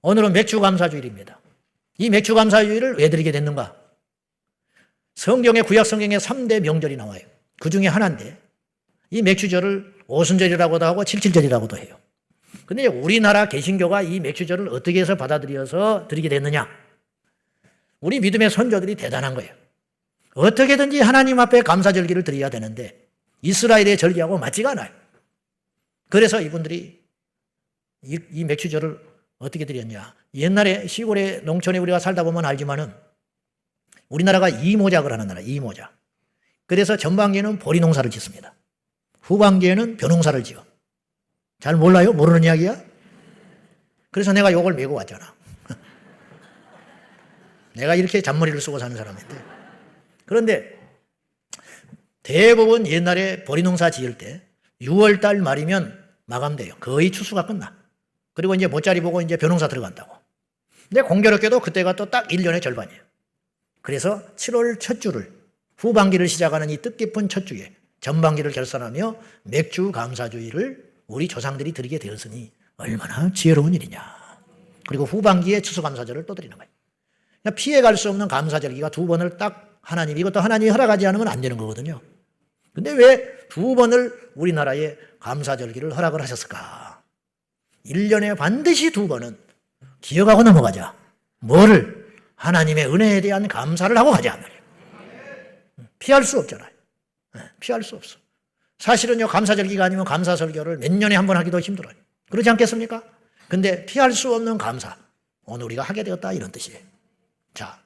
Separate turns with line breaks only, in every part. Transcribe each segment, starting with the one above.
오늘은 맥주감사주일입니다. 이 맥주감사주일을 왜 드리게 됐는가? 성경의 구약 성경에 3대 명절이 나와요. 그 중에 하나인데 이 맥주절을 오순절이라고도 하고 칠칠절이라고도 해요. 근데 우리나라 개신교가 이 맥주절을 어떻게 해서 받아들여서 드리게 됐느냐? 우리 믿음의 선조들이 대단한 거예요. 어떻게든지 하나님 앞에 감사절기를 드려야 되는데 이스라엘의 절기하고 맞지가 않아요. 그래서 이분들이 이 맥주절을 어떻게 드렸냐? 옛날에 시골에 농촌에 우리가 살다 보면 알지만은 우리나라가 이모작을 하는 나라, 이모작. 그래서 전반기에는 보리 농사를 짓습니다. 후반기에는 벼농사를 지어. 잘 몰라요? 모르는 이야기야? 그래서 내가 욕을 메고 왔잖아. 내가 이렇게 잔머리를 쓰고 사는 사람인데. 그런데 대부분 옛날에 보리 농사 지을 때 6월달 말이면 마감돼요. 거의 추수가 끝나. 그리고 이제 모짜리 보고 이제 벼농사 들어간다고. 근데 공교롭게도 그때가 또 딱 1년의 절반이에요. 그래서 7월 첫 주를 후반기를 시작하는 이 뜻깊은 첫 주에 전반기를 결산하며 맥주 감사주일을 우리 조상들이 드리게 되었으니 얼마나 지혜로운 일이냐. 그리고 후반기에 추수감사절을 또 드리는 거예요. 그러니까 피해갈 수 없는 감사절기가 두 번을 딱 하나님, 이것도 하나님이 허락하지 않으면 안 되는 거거든요. 근데 왜 두 번을 우리나라에 감사절기를 허락을 하셨을까? 1년에 반드시 두 번은 기억하고 넘어가자. 뭐를? 하나님의 은혜에 대한 감사를 하고 가자. 피할 수 없잖아요. 피할 수 없어. 사실은요, 감사절기가 아니면 감사설교를 몇 년에 한 번 하기도 힘들어요. 그렇지 않겠습니까? 근데 피할 수 없는 감사. 오늘 우리가 하게 되었다, 이런 뜻이에요. 자,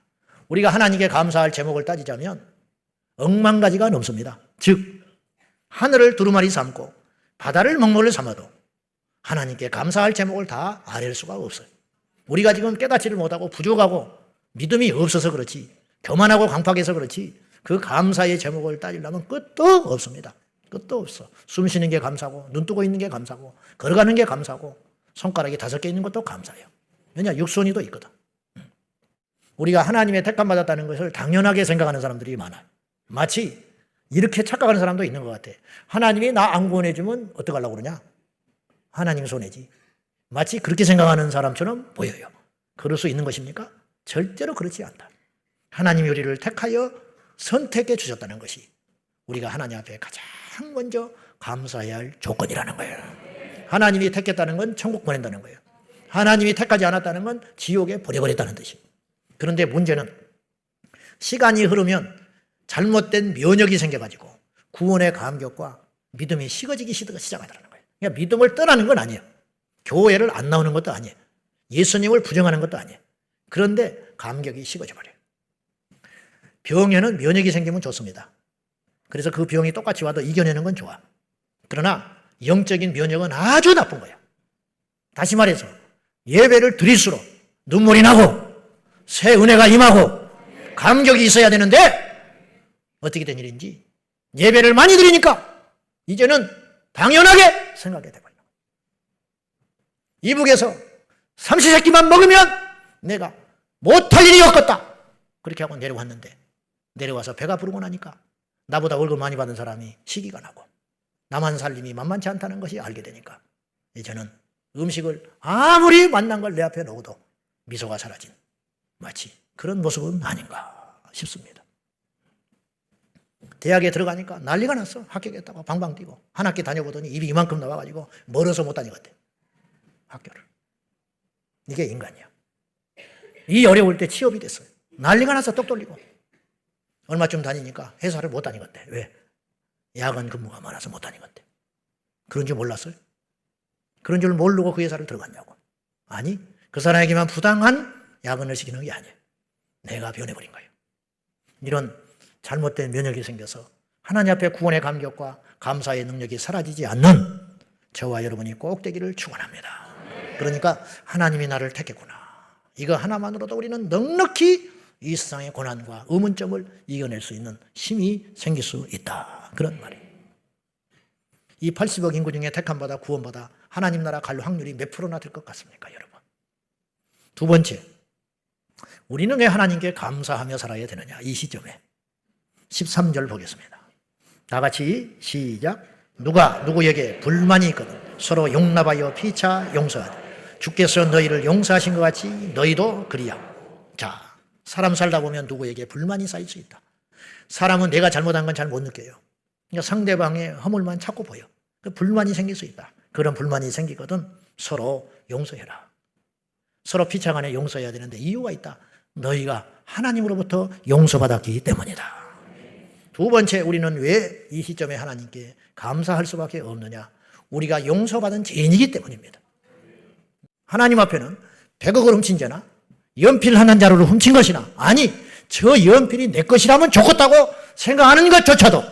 우리가 하나님께 감사할 제목을 따지자면 억만 가지가 넘습니다. 즉, 하늘을 두루마리 삼고 바다를 먹물을 삼아도 하나님께 감사할 제목을 다 아랠 수가 없어요. 우리가 지금 깨닫지를 못하고 부족하고 믿음이 없어서 그렇지, 교만하고 강팍해서 그렇지, 그 감사의 제목을 따지려면 끝도 없습니다. 끝도 없어. 숨 쉬는 게 감사고, 눈 뜨고 있는 게 감사고, 걸어가는 게 감사고, 손가락이 5개 있는 것도 감사해요. 왜냐? 육손이도 있거든. 우리가 하나님의 택함 받았다는 것을 당연하게 생각하는 사람들이 많아요. 마치 이렇게 착각하는 사람도 있는 것 같아. 하나님이 나 안 구원해주면 어떡하려고 그러냐? 하나님 손해지. 마치 그렇게 생각하는 사람처럼 보여요. 그럴 수 있는 것입니까? 절대로 그렇지 않다. 하나님이 우리를 택하여 선택해 주셨다는 것이 우리가 하나님 앞에 가장 먼저 감사해야 할 조건이라는 거예요. 하나님이 택했다는 건 천국 보낸다는 거예요. 하나님이 택하지 않았다는 건 지옥에 보내버렸다는 뜻이에요. 그런데 문제는 시간이 흐르면 잘못된 면역이 생겨가지고 구원의 감격과 믿음이 식어지기 시작하더라는 거예요. 그러니까 믿음을 떠나는 건 아니에요. 교회를 안 나오는 것도 아니에요. 예수님을 부정하는 것도 아니에요. 그런데 감격이 식어져 버려요. 병에는 면역이 생기면 좋습니다. 그래서 그 병이 똑같이 와도 이겨내는 건 좋아. 그러나 영적인 면역은 아주 나쁜 거야. 다시 말해서 예배를 드릴수록 눈물이 나고 새 은혜가 임하고 감격이 있어야 되는데 어떻게 된 일인지 예배를 많이 드리니까 이제는 당연하게 생각이 되버려요. 이북에서 삼시세끼만 먹으면 내가 못할 일이 없겠다. 그렇게 하고 내려왔는데 내려와서 배가 부르고 나니까 나보다 월급 많이 받은 사람이 시기가 나고 나만 살림이 만만치 않다는 것이 알게 되니까 이제는 음식을 아무리 맛난 걸 내 앞에 놓아도 미소가 사라진 마치 그런 모습은 아닌가 싶습니다. 대학에 들어가니까 난리가 났어. 합격했다고 방방 뛰고 한 학기 다녀보더니 입이 이만큼 나와가지고 멀어서 못 다니겠대. 학교를. 이게 인간이야. 이 어려울 때 취업이 됐어요. 난리가 나서 똑 돌리고 얼마쯤 다니니까 회사를 못 다니겠대. 왜? 야간 근무가 많아서 못 다니겠대. 그런 줄 몰랐어요? 그런 줄 모르고 그 회사를 들어갔냐고. 아니, 그 사람에게만 부당한 야근을 시키는 게 아니에요. 내가 변해버린 거예요. 이런 잘못된 면역이 생겨서 하나님 앞에 구원의 감격과 감사의 능력이 사라지지 않는 저와 여러분이 꼭 되기를 축원합니다. 그러니까 하나님이 나를 택했구나. 이거 하나만으로도 우리는 넉넉히 이 세상의 고난과 의문점을 이겨낼 수 있는 힘이 생길 수 있다. 그런 말이에요. 이 80억 인구 중에 택함받아 구원받아 하나님 나라 갈 확률이 몇 프로나 될 것 같습니까, 여러분? 두 번째, 우리는 왜 하나님께 감사하며 살아야 되느냐? 이 시점에 13절 보겠습니다. 다 같이 시작. 누가 누구에게 불만이 있거든 서로 용납하여 피차 용서하되 주께서 너희를 용서하신 것 같이 너희도 그리하고. 자, 사람 살다 보면 누구에게 불만이 쌓일 수 있다. 사람은 내가 잘못한 건 잘 못 느껴요. 그러니까 상대방의 허물만 자꾸 보여. 불만이 생길 수 있다. 그런 불만이 생기거든 서로 용서해라. 서로 피차간에 용서해야 되는데 이유가 있다. 너희가 하나님으로부터 용서받았기 때문이다. 두 번째, 우리는 왜 이 시점에 하나님께 감사할 수밖에 없느냐? 우리가 용서받은 죄인이기 때문입니다. 하나님 앞에는 100억을 훔친 죄나 연필 한 자루를 훔친 것이나, 아니 저 연필이 내 것이라면 좋겠다고 생각하는 것조차도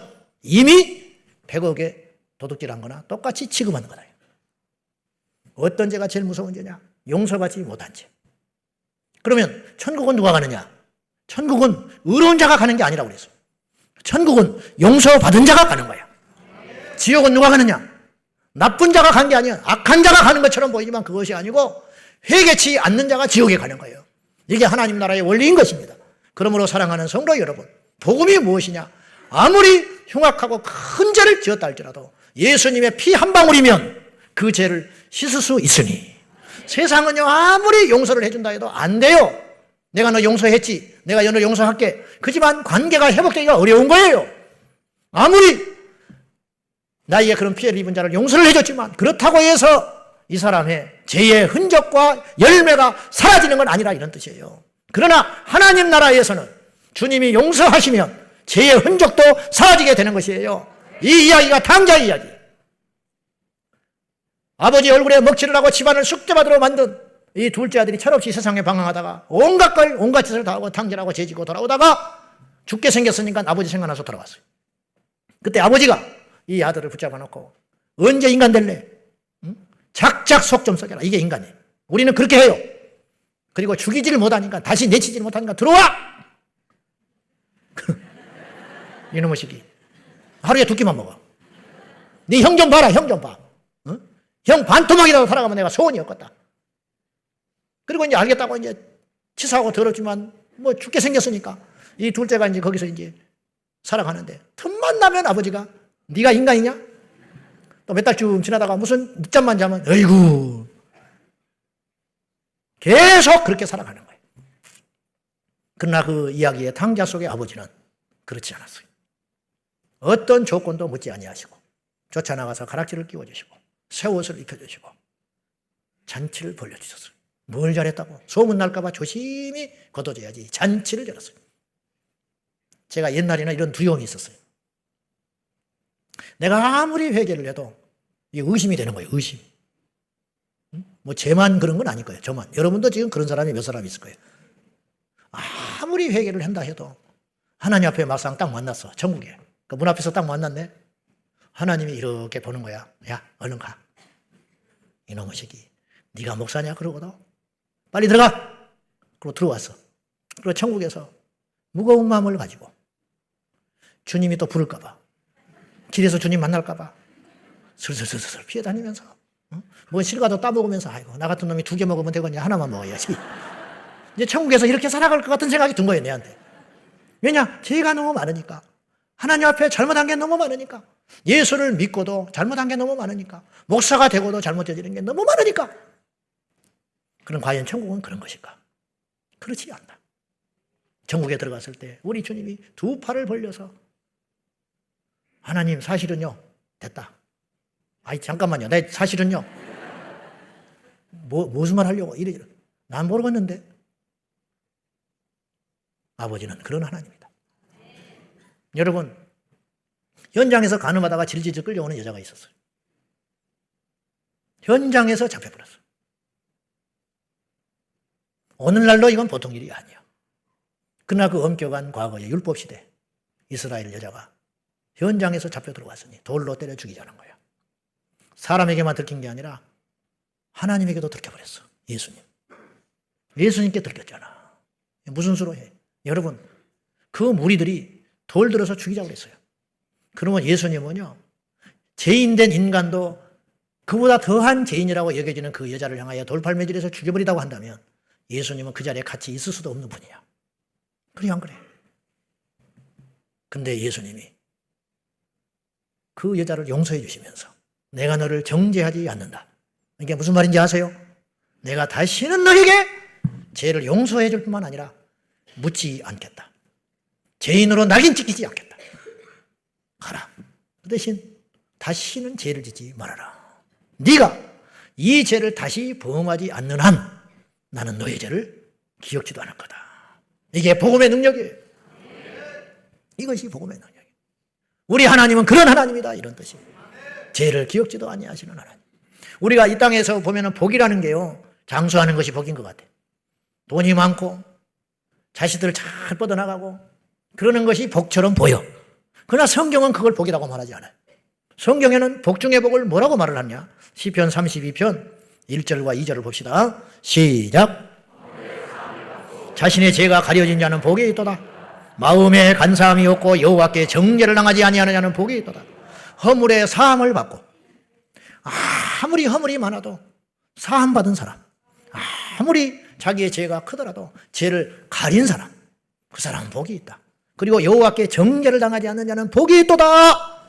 이미 100억에 도둑질한 거나 똑같이 취급하는 거다. 어떤 죄가 제일 무서운 죄냐? 용서받지 못한 죄. 그러면 천국은 누가 가느냐? 천국은 의로운 자가 가는 게 아니라고 그랬어. 천국은 용서받은 자가 가는 거야. 지옥은 누가 가느냐? 나쁜 자가 간 게 아니야. 악한 자가 가는 것처럼 보이지만 그것이 아니고 회개치 않는 자가 지옥에 가는 거예요. 이게 하나님 나라의 원리인 것입니다. 그러므로 사랑하는 성도 여러분, 복음이 무엇이냐? 아무리 흉악하고 큰 죄를 지었다 할지라도 예수님의 피 한 방울이면 그 죄를 씻을 수 있으니, 세상은요 아무리 용서를 해준다 해도 안 돼요. 내가 너 용서했지, 내가 너를 용서할게. 그지만 관계가 회복되기가 어려운 거예요. 아무리 나에게 그런 피해를 입은 자를 용서를 해줬지만 그렇다고 해서 이 사람의 죄의 흔적과 열매가 사라지는 건 아니라 이런 뜻이에요. 그러나 하나님 나라에서는 주님이 용서하시면 죄의 흔적도 사라지게 되는 것이에요. 이 이야기가 탕자의 이야기. 아버지 얼굴에 먹칠을 하고 집안을 숙제받으러 만든 이 둘째 아들이 철없이 세상에 방황하다가 온갖 짓을 다 하고 탕진하고 죄지고 돌아오다가 죽게 생겼으니까 아버지 생각나서 돌아왔어요. 그때 아버지가 이 아들을 붙잡아 놓고 언제 인간 될래? 작작 속 좀 썩여라. 이게 인간이에요. 우리는 그렇게 해요. 그리고 죽이지를 못하니까, 다시 내치지를 못하니까 들어와! 이놈의 새끼. 하루에 2끼만 먹어. 네 형 좀 봐라, 형 좀 봐. 응? 형 반토막이라도 살아가면 내가 소원이 없겠다. 그리고 이제 알겠다고 이제 치사하고 더럽지만 뭐 죽게 생겼으니까 이 둘째가 이제 거기서 이제 살아가는데, 틈만 나면 아버지가 네가 인간이냐? 또 몇 달쯤 지나다가 무슨 늦잠만 자면 어이구. 계속 그렇게 살아가는 거예요. 그러나 그 이야기의 탕자 속의 아버지는 그렇지 않았어요. 어떤 조건도 묻지 아니하시고 쫓아나가서 가락지를 끼워주시고 새 옷을 입혀주시고 잔치를 벌려주셨어요. 뭘 잘했다고? 소문날까 봐 조심히 걷어줘야지. 잔치를 열었어요. 제가 옛날에는 이런 두려움이 있었어요. 내가 아무리 회개를 해도 이 의심이 되는 거예요. 의심. 뭐 쟤만 그런 건 아닐 거예요. 저만. 여러분도 지금 그런 사람이 몇 사람 있을 거예요. 아무리 회개를 한다 해도 하나님 앞에 막상 딱 만났어. 천국에. 그 문 앞에서 딱 만났네. 하나님이 이렇게 보는 거야. 야, 얼른 가. 이놈의 새끼. 네가 목사냐? 그러고도 빨리 들어가. 그리고 들어왔어. 그리고 천국에서 무거운 마음을 가지고 주님이 또 부를까 봐, 길에서 주님 만날까 봐 슬슬슬슬 피해 다니면서 뭐 실과도 따먹으면서 아이고 나 같은 놈이 2개 먹으면 되겠냐, 하나만 먹어야지. 이제 천국에서 이렇게 살아갈 것 같은 생각이 든 거예요, 내한테. 왜냐? 죄가 너무 많으니까. 하나님 앞에 잘못한 게 너무 많으니까. 예수를 믿고도 잘못한 게 너무 많으니까. 목사가 되고도 잘못되는 게 너무 많으니까. 그럼 과연 천국은 그런 것일까? 그렇지 않다. 천국에 들어갔을 때 우리 주님이 2 팔을 벌려서 하나님 사실은요, 됐다. 아이 잠깐만요. 내 사실은요. 무슨 말 하려고 이래. 난 모르겠는데. 아버지는 그런 하나님이다. 여러분, 현장에서 간음하다가 질질 끌려오는 여자가 있었어요. 현장에서 잡혀버렸어요. 오늘날로 이건 보통 일이 아니야. 그러나 그 엄격한 과거의 율법시대 이스라엘 여자가 현장에서 잡혀 들어왔으니 돌로 때려 죽이자는 거야. 사람에게만 들킨 게 아니라 하나님에게도 들켜버렸어. 예수님께 들켰잖아. 무슨 수로 해? 여러분, 그 무리들이 돌 들어서 죽이자고 그랬어요. 그러면 예수님은요, 죄인된 인간도 그보다 더한 죄인이라고 여겨지는 그 여자를 향하여 돌팔매질해서 죽여버리다고 한다면 예수님은 그 자리에 같이 있을 수도 없는 분이야. 그래, 안 그래? 근데 예수님이 그 여자를 용서해 주시면서 내가 너를 정죄하지 않는다. 이게 무슨 말인지 아세요? 내가 다시는 너에게 죄를 용서해 줄 뿐만 아니라 묻지 않겠다. 죄인으로 낙인 찍히지 않겠다. 가라. 그 대신 다시는 죄를 짓지 말아라. 네가 이 죄를 다시 범하지 않는 한 나는 너의 죄를 기억지도 않을 거다. 이게 복음의 능력이에요. 이것이 복음의 능력이에요. 우리 하나님은 그런 하나님이다, 이런 뜻이에요. 죄를 기억지도 아니하시는 하나님. 우리가 이 땅에서 보면은 복이라는 게요, 장수하는 것이 복인 것 같아요. 돈이 많고 자식들 잘 뻗어나가고 그러는 것이 복처럼 보여. 그러나 성경은 그걸 복이라고 말하지 않아요. 성경에는 복 중의 복을 뭐라고 말을 하냐? 시편 32편 1절과 2절을 봅시다. 시작. 자신의 죄가 가려진 자는 복이 있도다. 마음에 간사함이 없고 여호와께 정죄를 당하지 아니하는 자는 복이 있도다. 허물의 사함을 받고 아무리 허물이 많아도 사함 받은 사람, 아무리 자기의 죄가 크더라도 죄를 가린 사람, 그 사람은 복이 있다. 그리고 여호와께 정죄를 당하지 않는 자는 복이 있도다.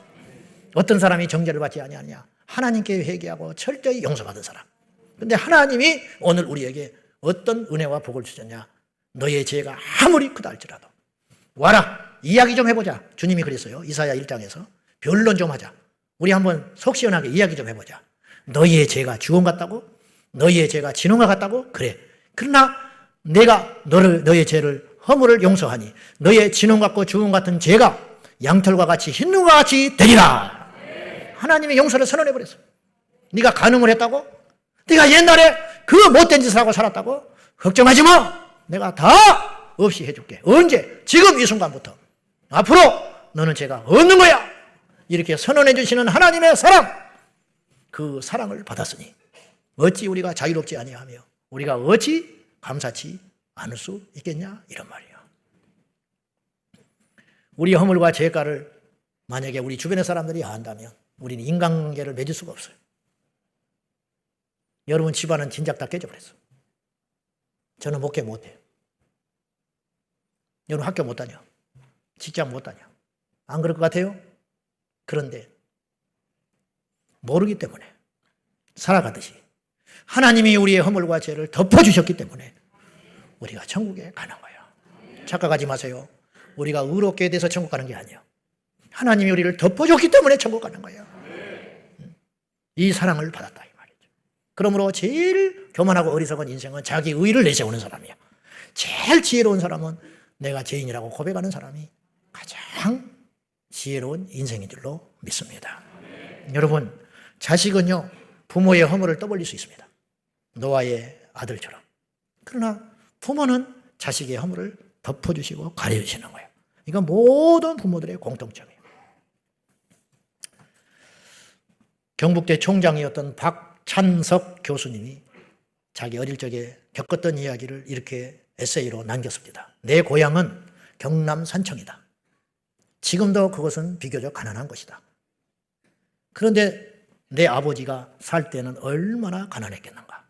어떤 사람이 정죄를 받지 아니하느냐? 하나님께 회개하고 철저히 용서받은 사람. 그런데 하나님이 오늘 우리에게 어떤 은혜와 복을 주셨냐? 너의 죄가 아무리 크다 할지라도 와라, 이야기 좀 해보자. 주님이 그랬어요. 이사야 1장에서 변론 좀 하자. 우리 한번 속 시원하게 이야기 좀 해보자. 너희의 죄가 주홍 같다고? 너희의 죄가 진홍과 같다고? 그래. 그러나 내가 너의 죄를 허물을 용서하니 너의 진홍 같고 주홍 같은 죄가 양털과 같이 흰눈과 같이 되리라. 하나님이 용서를 선언해버렸어. 네가 간음을 했다고? 네가 옛날에 그 못된 짓을 하고 살았다고? 걱정하지 마. 내가 다 없이 해줄게. 언제? 지금 이 순간부터. 앞으로 너는 죄가 없는 거야. 이렇게 선언해 주시는 하나님의 사랑, 그 사랑을 받았으니 어찌 우리가 자유롭지 아니하며 우리가 어찌 감사치 않을 수 있겠냐, 이런 말이에요. 우리 허물과 죄가를 만약에 우리 주변의 사람들이 안다면 우리는 인간관계를 맺을 수가 없어요. 여러분 집안은 진작 다 깨져버렸어. 저는 목회 못해요. 여러분 학교 못 다녀. 직장 못 다녀. 안 그럴 것 같아요? 그런데 모르기 때문에 살아가듯이 하나님이 우리의 허물과 죄를 덮어주셨기 때문에 우리가 천국에 가는 거예요. 착각하지 마세요. 우리가 의롭게 돼서 천국 가는 게 아니에요. 하나님이 우리를 덮어줬기 때문에 천국 가는 거예요. 이 사랑을 받았다, 이 말이죠. 그러므로 제일 교만하고 어리석은 인생은 자기 의를 내세우는 사람이에요. 제일 지혜로운 사람은 내가 죄인이라고 고백하는 사람이 가장 지혜로운 인생인 줄로 믿습니다. 여러분, 자식은요 부모의 허물을 떠벌릴 수 있습니다. 노아의 아들처럼. 그러나 부모는 자식의 허물을 덮어주시고 가려주시는 거예요. 이건 모든 부모들의 공통점이에요. 경북대 총장이었던 박찬석 교수님이 자기 어릴 적에 겪었던 이야기를 이렇게 에세이로 남겼습니다. 내 고향은 경남 산청이다. 지금도 그것은 비교적 가난한 곳이다. 그런데 내 아버지가 살 때는 얼마나 가난했겠는가.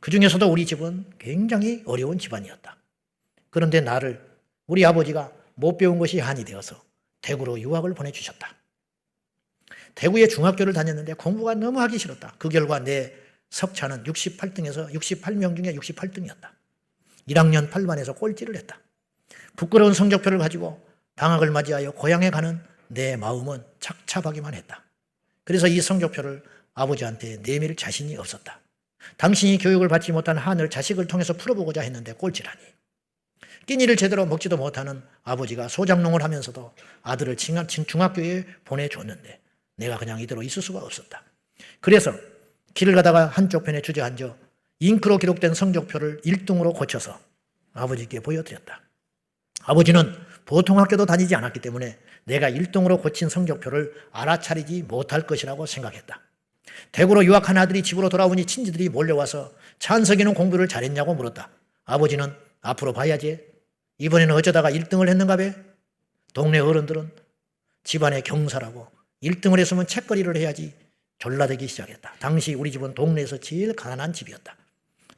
그 중에서도 우리 집은 굉장히 어려운 집안이었다. 그런데 나를 우리 아버지가 못 배운 것이 한이 되어서 대구로 유학을 보내주셨다. 대구에 중학교를 다녔는데 공부가 너무 하기 싫었다. 그 결과 내 석차는 68등에서 68명 중에 68등이었다. 1학년 8반에서 꼴찌를 했다. 부끄러운 성적표를 가지고 방학을 맞이하여 고향에 가는 내 마음은 착잡하기만 했다. 그래서 이 성적표를 아버지한테 내밀 자신이 없었다. 당신이 교육을 받지 못한 한을 자식을 통해서 풀어보고자 했는데 꼴찌라니. 끼니를 제대로 먹지도 못하는 아버지가 소장농을 하면서도 아들을 중학교에 보내줬는데 내가 그냥 이대로 있을 수가 없었다. 그래서 길을 가다가 한쪽 편에 주저앉아 잉크로 기록된 성적표를 1등으로 고쳐서 아버지께 보여드렸다. 아버지는 보통 학교도 다니지 않았기 때문에 내가 1등으로 고친 성적표를 알아차리지 못할 것이라고 생각했다. 대구로 유학한 아들이 집으로 돌아오니 친지들이 몰려와서 찬석이는 공부를 잘했냐고 물었다. 아버지는 앞으로 봐야지. 이번에는 어쩌다가 1등을 했는가 봐. 동네 어른들은 집안의 경사라고 1등을 했으면 책거리를 해야지 졸라대기 시작했다. 당시 우리 집은 동네에서 제일 가난한 집이었다.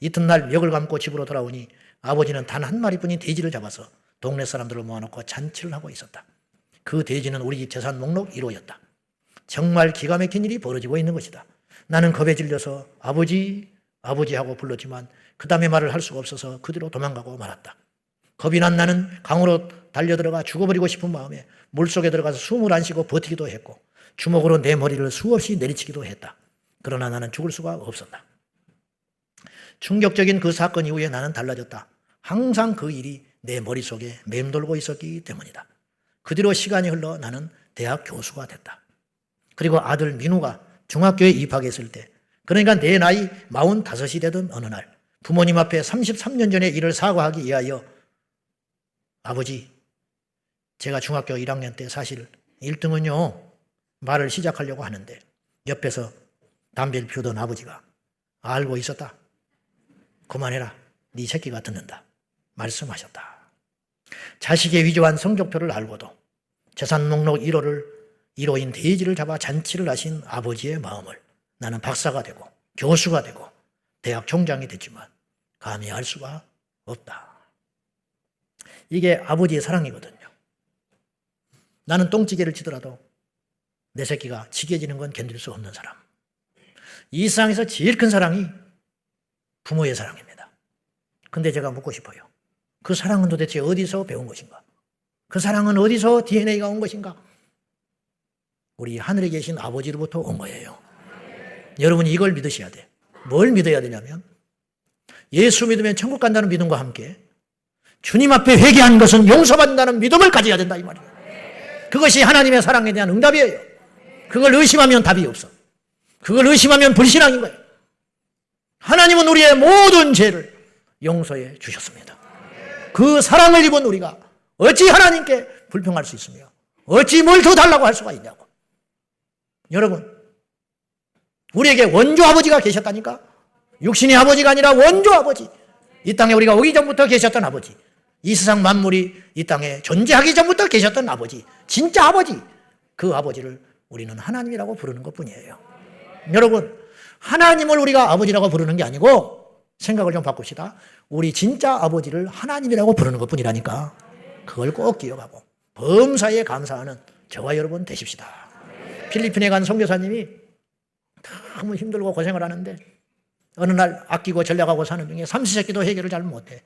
이튿날 멱을 감고 집으로 돌아오니 아버지는 단 한 마리뿐인 돼지를 잡아서 동네 사람들을 모아놓고 잔치를 하고 있었다. 그 돼지는 우리 집 재산 목록 1호였다. 정말 기가 막힌 일이 벌어지고 있는 것이다. 나는 겁에 질려서 아버지 아버지하고 불렀지만 그 다음에 말을 할 수가 없어서 그대로 도망가고 말았다. 겁이 난 나는 강으로 달려들어가 죽어버리고 싶은 마음에 물속에 들어가서 숨을 안 쉬고 버티기도 했고 주먹으로 내 머리를 수없이 내리치기도 했다. 그러나 나는 죽을 수가 없었다. 충격적인 그 사건 이후에 나는 달라졌다. 항상 그 일이 내 머릿속에 맴돌고 있었기 때문이다. 그 뒤로 시간이 흘러 나는 대학 교수가 됐다. 그리고 아들 민우가 중학교에 입학했을 때, 그러니까 내 나이 45이 되던 어느 날 부모님 앞에 33년 전의 일을 사과하기 위하여 아버지, 제가 중학교 1학년 때 사실 1등은요 말을 시작하려고 하는데 옆에서 담배를 피우던 아버지가 알고 있었다. 그만해라. 네 새끼가 듣는다. 말씀하셨다. 자식의 위조한 성적표를 알고도 재산 목록 1호인 돼지를 잡아 잔치를 하신 아버지의 마음을 나는 박사가 되고 교수가 되고 대학 총장이 됐지만 감히 알 수가 없다. 이게 아버지의 사랑이거든요. 나는 똥찌개를 치더라도 내 새끼가 지게 지는 건 견딜 수 없는 사람. 이 세상에서 제일 큰 사랑이 부모의 사랑입니다. 근데 제가 묻고 싶어요. 그 사랑은 도대체 어디서 배운 것인가? 그 사랑은 어디서 DNA가 온 것인가? 우리 하늘에 계신 아버지로부터 온 거예요. 여러분이 이걸 믿으셔야 돼. 뭘 믿어야 되냐면 예수 믿으면 천국 간다는 믿음과 함께 주님 앞에 회개하는 것은 용서받는다는 믿음을 가져야 된다 이 말이에요. 그것이 하나님의 사랑에 대한 응답이에요. 그걸 의심하면 답이 없어. 그걸 의심하면 불신앙인 거예요. 하나님은 우리의 모든 죄를 용서해 주셨습니다. 그 사랑을 입은 우리가 어찌 하나님께 불평할 수 있으며 어찌 뭘 더 달라고 할 수가 있냐고. 여러분, 우리에게 원조 아버지가 계셨다니까. 육신의 아버지가 아니라 원조 아버지. 이 땅에 우리가 오기 전부터 계셨던 아버지. 이 세상 만물이 이 땅에 존재하기 전부터 계셨던 아버지. 진짜 아버지. 그 아버지를 우리는 하나님이라고 부르는 것뿐이에요. 여러분, 하나님을 우리가 아버지라고 부르는 게 아니고 생각을 좀 바꿉시다. 우리 진짜 아버지를 하나님이라고 부르는 것뿐이라니까. 그걸 꼭 기억하고 범사에 감사하는 저와 여러분 되십시다. 필리핀에 간 선교사님이 너무 힘들고 고생을 하는데 어느 날 아끼고 전략하고 사는 중에 삼시세끼도 해결을 잘 못해.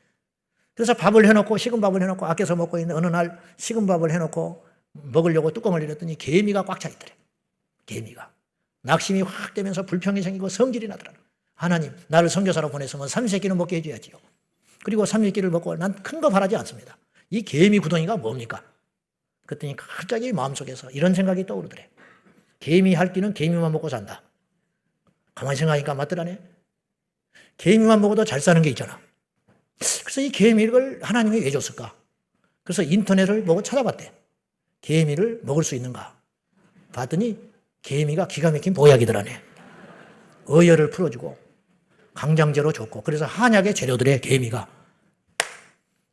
그래서 밥을 해놓고 식은 밥을 해놓고 아껴서 먹고 있는데 어느 날 식은 밥을 해놓고 먹으려고 뚜껑을 열었더니 개미가 꽉 차 있더래. 개미가. 낙심이 확 되면서 불평이 생기고 성질이 나더라. 하나님, 나를 선교사로 보냈으면 삼시세끼는 먹게 해줘야지요. 그리고 삼시세끼를 먹고 난 큰 거 바라지 않습니다. 이 개미 구덩이가 뭡니까? 그랬더니 갑자기 마음속에서 이런 생각이 떠오르더래. 개미 할 끼는 개미만 먹고 산다. 가만히 생각하니까 맞더라네. 개미만 먹어도 잘 사는 게 있잖아. 그래서 이 개미를 하나님이 왜 줬을까? 그래서 인터넷을 보고 찾아봤대. 개미를 먹을 수 있는가? 봤더니 개미가 기가 막힌 보약이더라네. 어혈을 풀어주고 강장제로 좋고 그래서 한약의 재료들의 개미가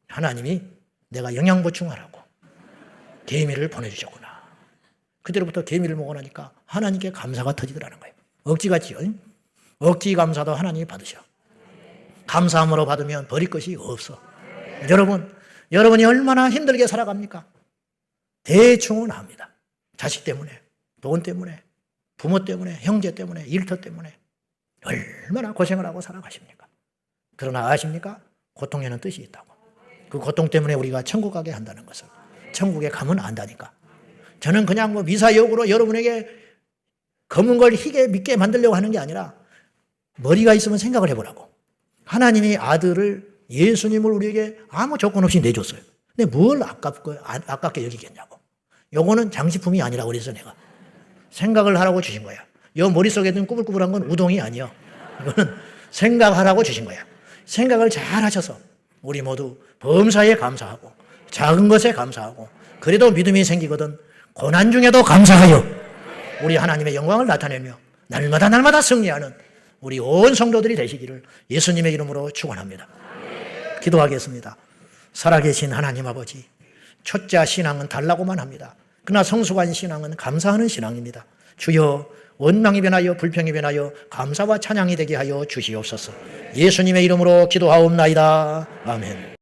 하나님이 내가 영양 보충하라고 개미를 보내주셨구나. 그때로부터 개미를 먹고 나니까 하나님께 감사가 터지더라는 거예요. 억지같이요. 억지 감사도 하나님이 받으셔. 감사함으로 받으면 버릴 것이 없어. 여러분이 얼마나 힘들게 살아갑니까? 대충은 합니다. 자식 때문에, 돈 때문에, 부모 때문에, 형제 때문에, 일터 때문에 얼마나 고생을 하고 살아가십니까? 그러나 아십니까? 고통에는 뜻이 있다고. 그 고통 때문에 우리가 천국 가게 한다는 것을. 천국에 가면 안다니까. 저는 그냥 미사역으로 여러분에게 검은 걸 희게 믿게 만들려고 하는 게 아니라 머리가 있으면 생각을 해보라고. 하나님이 아들을 예수님을 우리에게 아무 조건 없이 내줬어요. 근데 뭘 아깝게 여기겠냐고. 요거는 장식품이 아니라고 그래서 내가 생각을 하라고 주신 거야. 요 머릿속에 있는 꾸불꾸불한 건 우동이 아니야. 이거는 생각하라고 주신 거야. 생각을 잘 하셔서 우리 모두 범사에 감사하고 작은 것에 감사하고 그래도 믿음이 생기거든 고난 중에도 감사하여 우리 하나님의 영광을 나타내며 날마다 승리하는 우리 온 성도들이 되시기를 예수님의 이름으로 축원합니다. 기도하겠습니다. 살아계신 하나님 아버지, 초짜 신앙은 달라고만 합니다. 그러나 성숙한 신앙은 감사하는 신앙입니다. 주여, 원망이 변하여 불평이 변하여 감사와 찬양이 되게 하여 주시옵소서. 예수님의 이름으로 기도하옵나이다. 아멘.